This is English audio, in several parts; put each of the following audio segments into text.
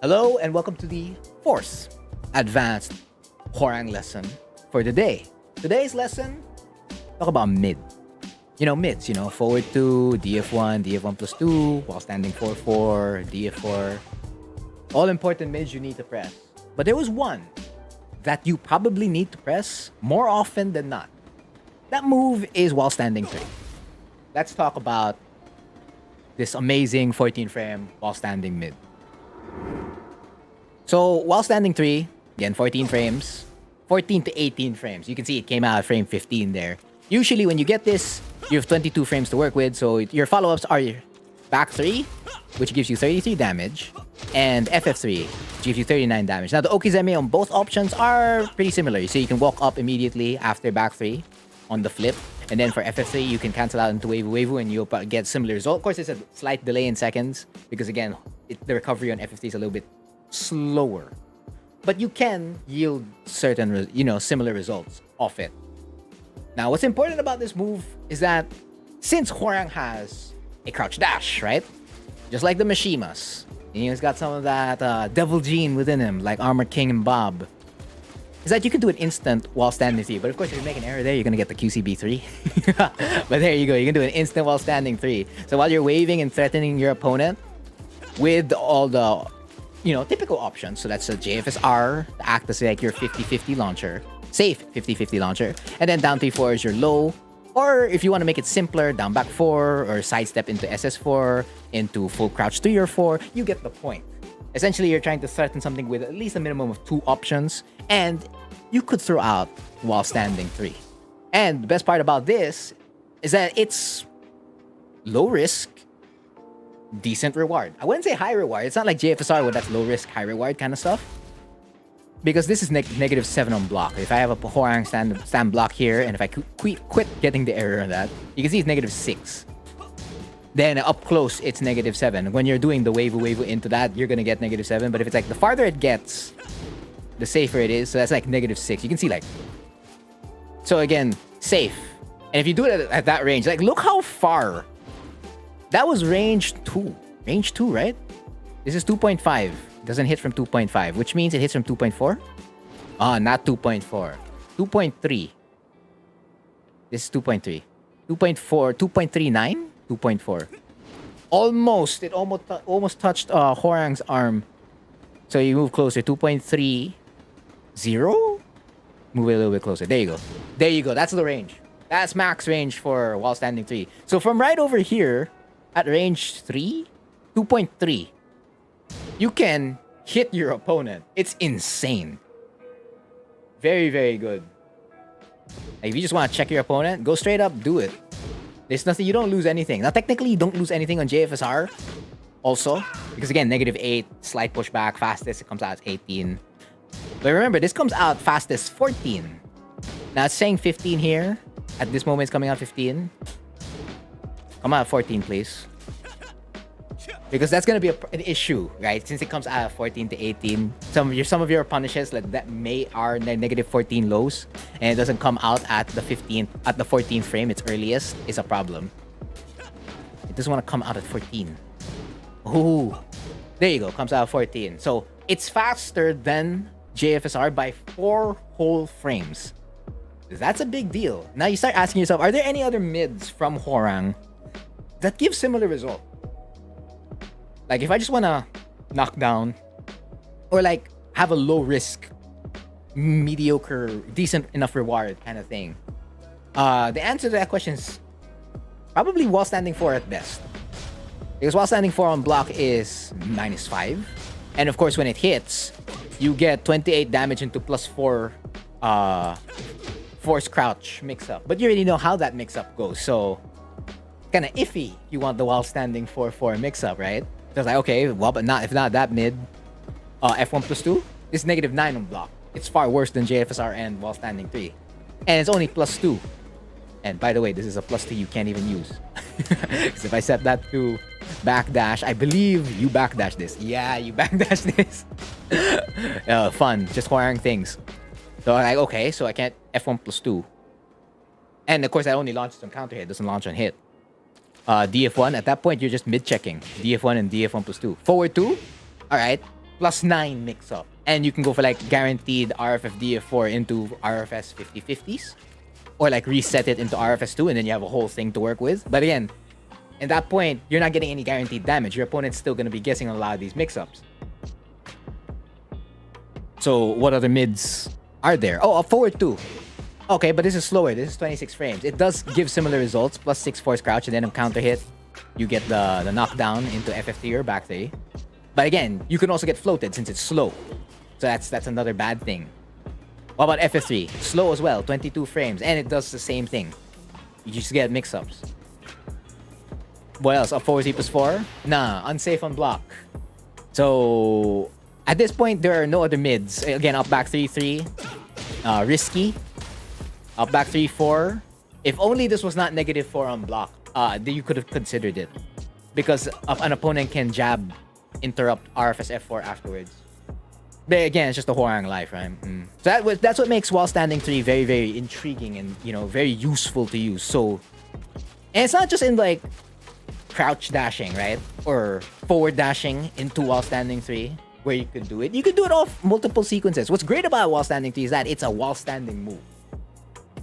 Hello and welcome to the fourth advanced Hwarang lesson for the day. Today's lesson, talk about mid. Mids, forward 2, DF1, DF1 plus 2, while standing 4-4, DF4. All important mids you need to press. But there was one that you probably need to press more often than not. That move is while standing 3. Let's talk about this amazing 14 frame while standing mid. So while standing 3, again 14 frames, 14 to 18 frames. You can see it came out at frame 15 there. Usually when you get this, you have 22 frames to work with, so your follow-ups are your back 3, which gives you 33 damage, and FF3, which gives you 39 damage. Now the Okizeme on both options are pretty similar. So you can walk up immediately after back 3 on the flip, and then for FF3 you can cancel out into Waivu and you'll get similar result. Of course, there's a slight delay in seconds, because again, the recovery on FF3 is a little bit slower. But you can yield certain, similar results off it. Now, what's important about this move is that since Hwarang has a crouch dash, right? Just like the Mishimas, he's got some of that devil gene within him, like Armor King and Bob. Is that you can do an instant while standing 3. But of course, if you make an error there, you're going to get the QCB 3. But there you go. You can do an instant while standing 3. So while you're waving and threatening your opponent with all the, typical options. So that's a JFSR to act as like your 50-50 launcher. Safe 50-50 launcher. And then down 3-4 is your low. Or if you want to make it simpler, down back 4 or sidestep into SS4, into full crouch 3 or 4, you get the point. Essentially, you're trying to threaten something with at least a minimum of 2 options, and you could throw out while standing 3. And the best part about this is that it's low risk, decent reward. I wouldn't say high reward. It's not like JFSR where that's low risk, high reward kind of stuff. Because this is -7 on block. If I have a Hwarang stand block here, and if I quit getting the error on that, you can see it's -6. Then up close, it's -7. When you're doing the waivu into that, you're gonna get -7. But if it's like the farther it gets, the safer it is. So that's like -6. You can see like. So again, safe. And if you do it at that range, like look how far. That was range 2. Range 2, right? This is 2.5. Doesn't hit from 2.5, which means it hits from 2.4. Not 2.4. 2.3. This is 2.3. 2.4. 2.39. 2.4. Almost. It almost touched Hwarang's arm. So you move closer. 2.30. Move it a little bit closer. There you go. There you go. That's the range. That's max range for while standing 3. So from right over here at range 3, 2.3, you can hit your opponent. It's insane. Very, very good. Like if you just want to check your opponent, go straight up, do it. There's nothing, you don't lose anything. Now, technically, you don't lose anything on JFSR also. Because again, -8, slight pushback, fastest, it comes out as 18. But remember, this comes out fastest 14. Now, it's saying 15 here. At this moment, it's coming out 15. Come out 14, please. Because that's going to be an issue, right? Since it comes out of 14 to 18. Some of your punishes like that are -14 lows, and it doesn't come out at the 14th frame, its earliest, is a problem. It doesn't want to come out at 14. Ooh. There you go, comes out at 14. So it's faster than JFSR by 4 whole frames. That's a big deal. Now you start asking yourself, are there any other mids from Hwarang that give similar result? Like if I just want to knock down or like have a low risk, mediocre, decent enough reward kind of thing. The answer to that question is probably while standing 4 at best. Because while standing 4 on block is -5. And of course when it hits, you get 28 damage into +4 force crouch mix up. But you already know how that mix up goes. So kind of iffy you want the while standing 4-4 mix up, right? So I was like, okay, well, but if not that mid, F1 plus 2 is -9 on block. It's far worse than JFSR and while standing 3. And it's only +2. And by the way, this is a +2 you can't even use. Because if I set that to backdash, I believe you backdash this. Yeah, you backdash this. Fun, just Hwarang things. So I'm like, okay, so I can't F1 plus 2. And of course, that only launches on counter hit, doesn't launch on hit. DF1, at that point, you're just mid-checking. DF1 and DF1 plus 2. Forward 2, alright. +9 mix-up. And you can go for like guaranteed RFF DF4 into RFS 50/50s. Or like reset it into RFS2 and then you have a whole thing to work with. But again, at that point, you're not getting any guaranteed damage. Your opponent's still going to be guessing on a lot of these mix-ups. So what other mids are there? Oh, a forward 2. Okay, but this is slower. This is 26 frames. It does give similar results. +6 force crouch and then on counter hit, you get the knockdown into FF3 or back 3. But again, you can also get floated since it's slow. So that's another bad thing. What about FF3? Slow as well, 22 frames. And it does the same thing. You just get mix-ups. What else? Up forward 3+4? Nah, unsafe on block. So at this point, there are no other mids. Again, up back 3-3. Risky. Up back 3-4. If only this was not -4 on block, then you could have considered it. Because an opponent can jab, interrupt RFS F4 afterwards. But again, it's just the Hwoarang life, right? So that's what makes while standing 3 very, very intriguing and, you know, very useful to use. So, and it's not just in like crouch dashing, right? Or forward dashing into while standing 3 where you could do it. You could do it off multiple sequences. What's great about while standing 3 is that it's a while standing move.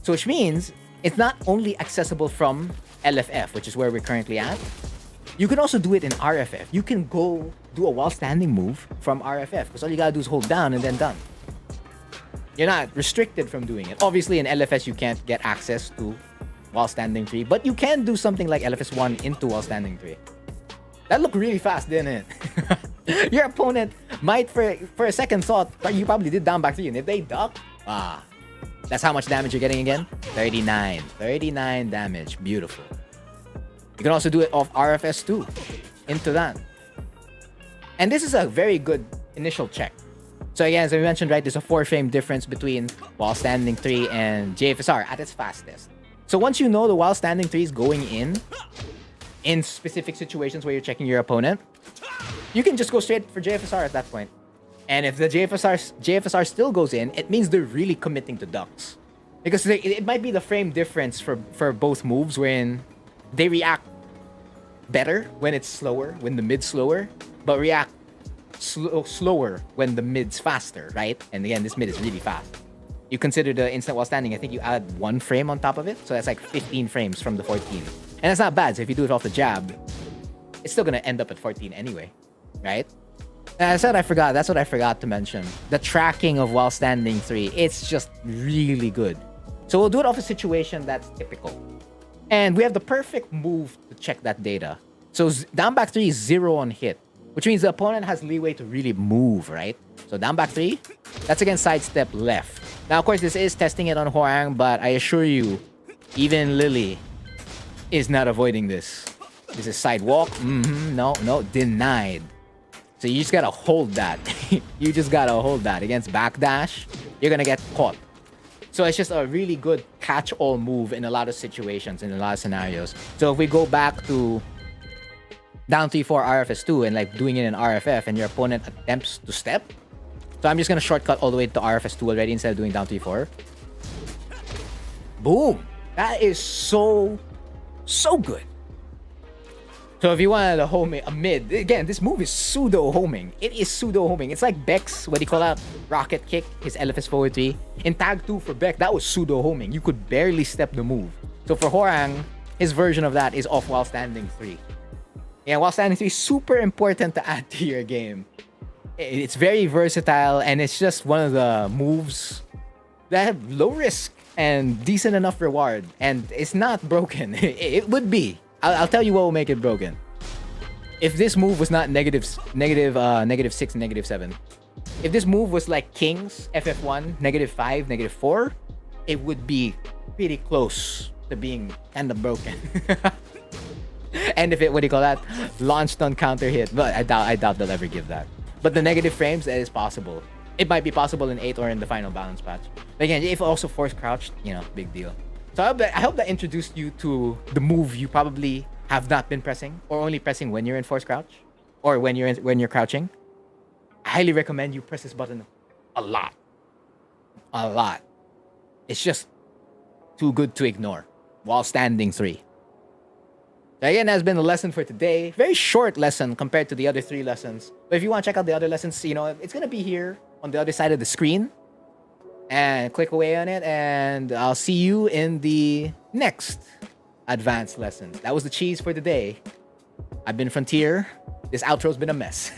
So which means it's not only accessible from LFF, which is where we're currently at. You can also do it in RFF. You can go do a while standing move from RFF because all you gotta do is hold down and then done. You're not restricted from doing it. Obviously in LFS you can't get access to while standing 3, but you can do something like LFS 1 into while standing 3. That looked really fast, didn't it? Your opponent might for a second thought, you probably did down back 3, and if they duck, that's how much damage you're getting again? 39. 39 damage. Beautiful. You can also do it off RFS 2 into that. And this is a very good initial check. So again, as I mentioned, right, there's a 4-frame difference between while standing 3 and JFSR at its fastest. So once you know the while standing 3 is going in specific situations where you're checking your opponent, you can just go straight for JFSR at that point. And if the JFSR still goes in, it means they're really committing to ducks. Because it might be the frame difference for both moves wherein they react better when it's slower, when the mid's slower, but react slower when the mid's faster, right? And again, this mid is really fast. You consider the instant while standing, I think you add 1 frame on top of it, so that's like 15 frames from the 14. And that's not bad, so if you do it off the jab, it's still gonna end up at 14 anyway, right? And that's what I forgot to mention. The tracking of while standing 3, it's just really good. So we'll do it off a situation that's typical. And we have the perfect move to check that data. So down back 3 is 0 on hit, which means the opponent has leeway to really move, right? So down back 3, that's against sidestep left. Now, of course, this is testing it on Hwoarang, but I assure you, even Lily is not avoiding this. This is sidewalk. No, denied. So you just gotta hold that. You just gotta hold that. Against backdash, you're gonna get caught. So it's just a really good catch-all move in a lot of situations, in a lot of scenarios. So if we go back to down 3-4 RFS2 and like doing it in RFF and your opponent attempts to step. So I'm just gonna shortcut all the way to RFS2 already instead of doing down 3-4. Boom! That is so good. So if you wanted a home a mid, again, this move is pseudo homing. It is pseudo homing. It's like Beck's, what do you call that? Rocket kick, his LFS forward 3. In tag 2 for Beck, that was pseudo homing. You could barely step the move. So for Hwoarang, his version of that is off while standing 3. Yeah, while standing 3 is super important to add to your game. It's very versatile and it's just one of the moves that have low risk and decent enough reward. And it's not broken. It would be. I'll tell you what will make it broken. If this move was not negative 6, -7. If this move was like King's FF1, -5, -4, it would be pretty close to being kind of broken. And if it, what do you call that? Launched on counter hit. But I doubt they'll ever give that. But the negative frames, that is possible. It might be possible in 8 or in the final balance patch. But again, if also force crouched, you know, big deal. So I hope that introduced you to the move you probably have not been pressing, or only pressing when you're in force crouch, or when you're crouching. I highly recommend you press this button a lot. A lot. It's just too good to ignore. While standing 3. That again has been the lesson for today. Very short lesson compared to the other 3 lessons. But if you want to check out the other lessons, you know, it's going to be here on the other side of the screen. And click away on it, and I'll see you in the next advanced lesson. That was the cheese for today. I've been Frontier. This outro's been a mess.